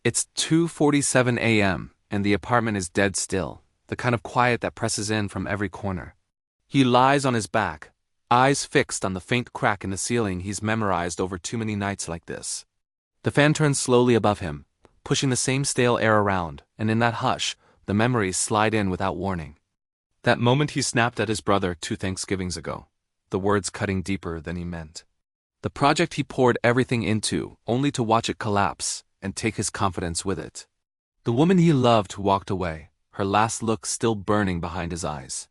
It's 2:47 a.m., and the apartment is dead still, the kind of quiet that presses in from every corner. He lies on his back, eyes fixed on the faint crack in the ceiling he's memorized over too many nights like this. The fan turns slowly above him, pushing the same stale air around, and in that hush, the memories slide in without warning. That moment he snapped at his brother 2 Thanksgivings ago, the words cutting deeper than he meant. The project he poured everything into, only to watch it collapse and take his confidence with it. The woman he loved walked away, her last look still burning behind his eyes.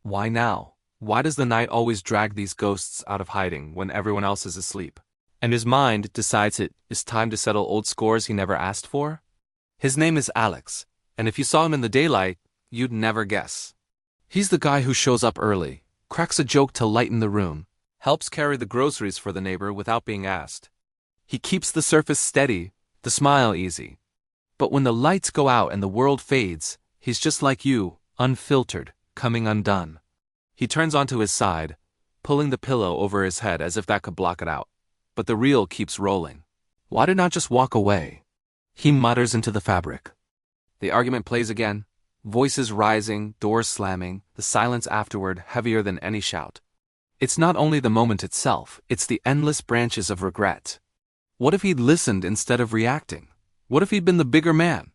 Why now? Why does the night always drag these ghosts out of hiding when everyone else is asleep? And his mind decides it is time to settle old scores he never asked for? His name is Alex, and if you saw him in the daylight, you'd never guess. He's the guy who shows up early, cracks a joke to lighten the room, helps carry the groceries for the neighbor without being asked. He keeps the surface steady, the smile easy. But when the lights go out and the world fades, he's just like you, unfiltered, coming undone. He turns onto his side, pulling the pillow over his head as if that could block it out. But the reel keeps rolling. Why did not just walk away? He mutters into the fabric. The argument plays again, voices rising, doors slamming, the silence afterward heavier than any shout. It's not only the moment itself, it's the endless branches of regret. What if he'd listened instead of reacting? What if he'd been the bigger man?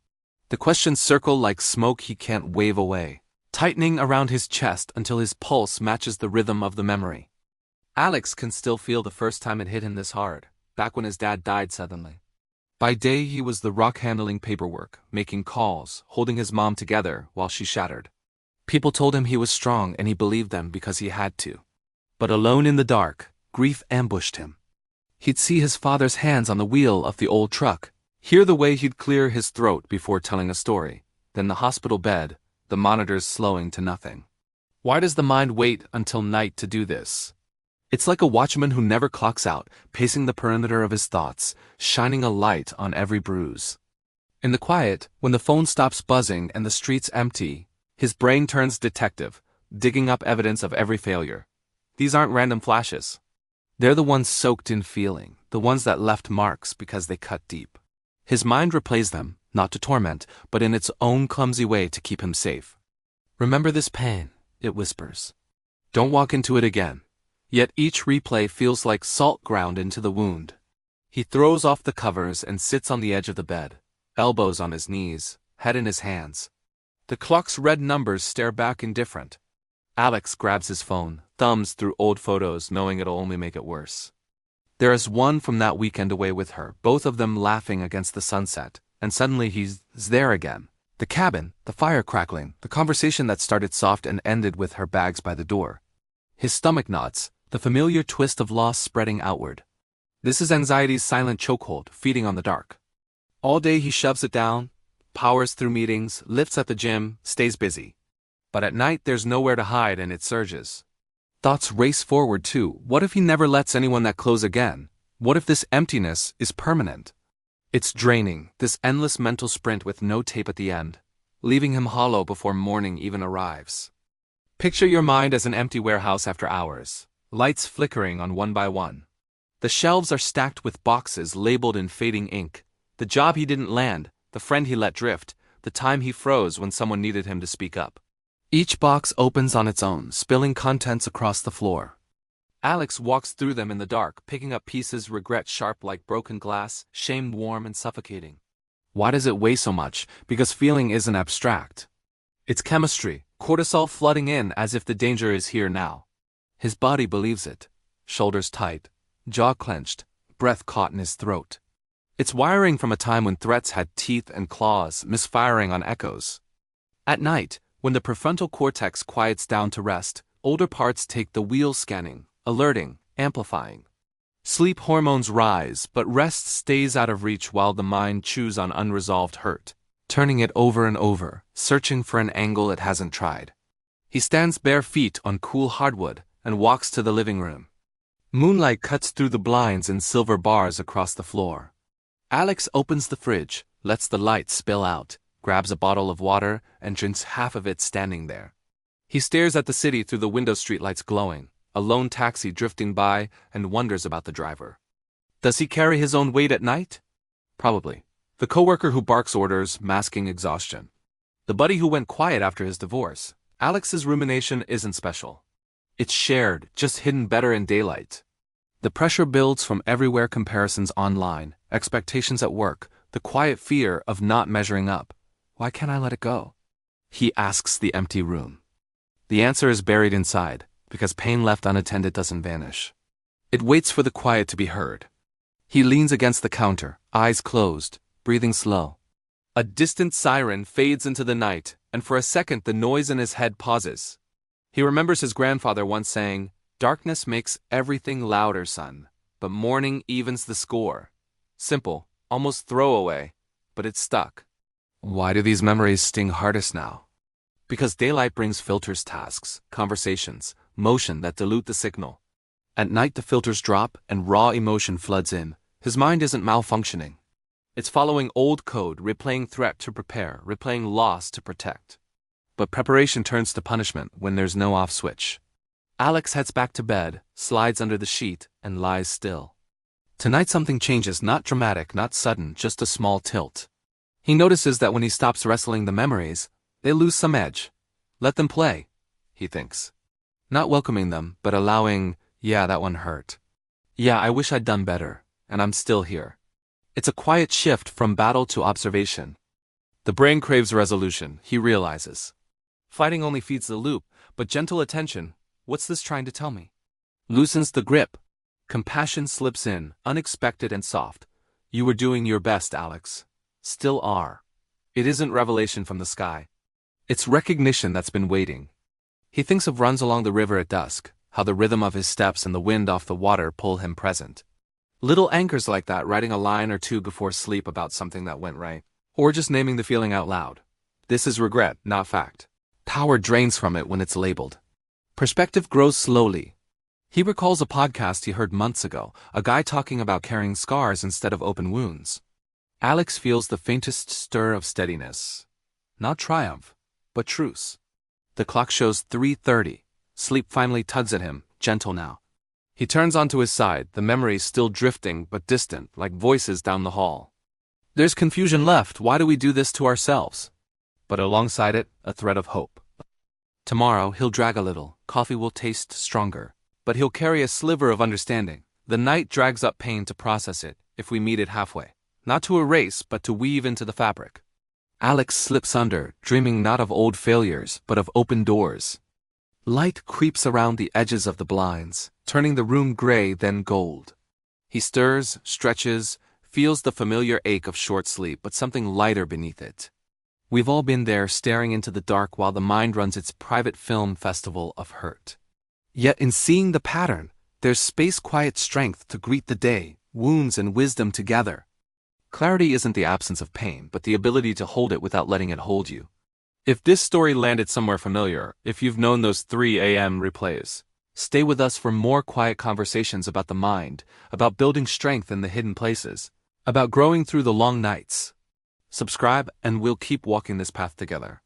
The questions circle like smoke he can't wave away, tightening around his chest until his pulse matches the rhythm of the memory. Alex can still feel the first time it hit him this hard, back when his dad died suddenly. By day he was the rock handling paperwork, making calls, holding his mom together while she shattered. People told him he was strong and he believed them because he had to. But alone in the dark, grief ambushed him. He'd see his father's hands on the wheel of the old truck, hear the way he'd clear his throat before telling a story, then the hospital bed, the monitors slowing to nothing. Why does the mind wait until night to do this? It's like a watchman who never clocks out, pacing the perimeter of his thoughts, shining a light on every bruise. In the quiet, when the phone stops buzzing and the street's empty, his brain turns detective, digging up evidence of every failure. These aren't random flashes. They're the ones soaked in feeling, the ones that left marks because they cut deep. His mind replays them, not to torment, but in its own clumsy way to keep him safe. Remember this pain, it whispers. Don't walk into it again. Yet each replay feels like salt ground into the wound. He throws off the covers and sits on the edge of the bed, elbows on his knees, head in his hands. The clock's red numbers stare back indifferent. Alex grabs his phone, thumbs through old photos knowing it'll only make it worse. There is one from that weekend away with her, both of them laughing against the sunset, and suddenly he's there again. The cabin, the fire crackling, the conversation that started soft and ended with her bags by the door. His stomach knots, the familiar twist of loss spreading outward. This is anxiety's silent chokehold, feeding on the dark. All day he shoves it down, powers through meetings, lifts at the gym, stays busy. But at night there's nowhere to hide and it surges. Thoughts race forward too. What if he never lets anyone that close again? What if this emptiness is permanent? It's draining, this endless mental sprint with no tape at the end, leaving him hollow before morning even arrives. Picture your mind as an empty warehouse after hours. Lights flickering on one by one. The shelves are stacked with boxes labeled in fading ink. The job he didn't land, the friend he let drift, the time he froze when someone needed him to speak up. Each box opens on its own, spilling contents across the floor. Alex walks through them in the dark, picking up pieces regret sharp like broken glass, shame warm and suffocating. Why does it weigh so much? Because feeling isn't abstract. It's chemistry, cortisol flooding in as if the danger is here now. His body believes it, shoulders tight, jaw clenched, breath caught in his throat. It's wiring from a time when threats had teeth and claws, misfiring on echoes. At night, when the prefrontal cortex quiets down to rest, older parts take the wheel scanning, alerting, amplifying. Sleep hormones rise, but rest stays out of reach while the mind chews on unresolved hurt, turning it over and over, searching for an angle it hasn't tried. He stands bare feet on cool hardwood, and walks to the living room. Moonlight cuts through the blinds in silver bars across the floor. Alex opens the fridge, lets the light spill out, grabs a bottle of water, and drinks half of it standing there. He stares at the city through the window streetlights glowing, a lone taxi drifting by, and wonders about the driver. Does he carry his own weight at night? Probably. The coworker who barks orders, masking exhaustion. The buddy who went quiet after his divorce. Alex's rumination isn't special. It's shared, just hidden better in daylight. The pressure builds from everywhere: comparisons online, expectations at work, the quiet fear of not measuring up. Why can't I let it go? He asks the empty room. The answer is buried inside, because pain left unattended doesn't vanish. It waits for the quiet to be heard. He leans against the counter, eyes closed, breathing slow. A distant siren fades into the night, and for a second the noise in his head pauses. He remembers his grandfather once saying, "Darkness makes everything louder, son, but morning evens the score." Simple, almost throwaway, but it's stuck. Why do these memories sting hardest now? Because daylight brings filters, tasks, conversations, motion that dilute the signal. At night the filters drop and raw emotion floods in. His mind isn't malfunctioning. It's following old code, replaying threat to prepare, replaying loss to protect. But preparation turns to punishment when there's no off switch. Alex heads back to bed, slides under the sheet, and lies still. Tonight something changes, not dramatic, not sudden, just a small tilt. He notices that when he stops wrestling the memories, they lose some edge. Let them play, he thinks. Not welcoming them, but allowing, yeah, that one hurt. Yeah, I wish I'd done better, and I'm still here. It's a quiet shift from battle to observation. The brain craves resolution, he realizes. Fighting only feeds the loop, but gentle attention, what's this trying to tell me? Loosens the grip. Compassion slips in, unexpected and soft. You were doing your best, Alex. Still are. It isn't revelation from the sky. It's recognition that's been waiting. He thinks of runs along the river at dusk, how the rhythm of his steps and the wind off the water pull him present. Little anchors like that, writing a line or two before sleep about something that went right, or just naming the feeling out loud. This is regret, not fact. Power drains from it when it's labeled. Perspective grows slowly. He recalls a podcast he heard months ago, a guy talking about carrying scars instead of open wounds. Alex feels the faintest stir of steadiness. Not triumph, but truce. The clock shows 3:30. Sleep finally tugs at him, gentle now. He turns onto his side, the memories still drifting but distant, like voices down the hall. There's confusion left. Why do we do this to ourselves? But alongside it, a thread of hope. Tomorrow he'll drag a little, coffee will taste stronger, but he'll carry a sliver of understanding. The night drags up pain to process it, if we meet it halfway. Not to erase, but to weave into the fabric. Alex slips under, dreaming not of old failures, but of open doors. Light creeps around the edges of the blinds, turning the room gray, then gold. He stirs, stretches, feels the familiar ache of short sleep, but something lighter beneath it. We've all been there, staring into the dark while the mind runs its private film festival of hurt. Yet in seeing the pattern, there's space, quiet strength to greet the day, wounds and wisdom together. Clarity isn't the absence of pain, but the ability to hold it without letting it hold you. If this story landed somewhere familiar, if you've known those 3 a.m. replays, stay with us for more quiet conversations about the mind, about building strength in the hidden places, about growing through the long nights. Subscribe and we'll keep walking this path together.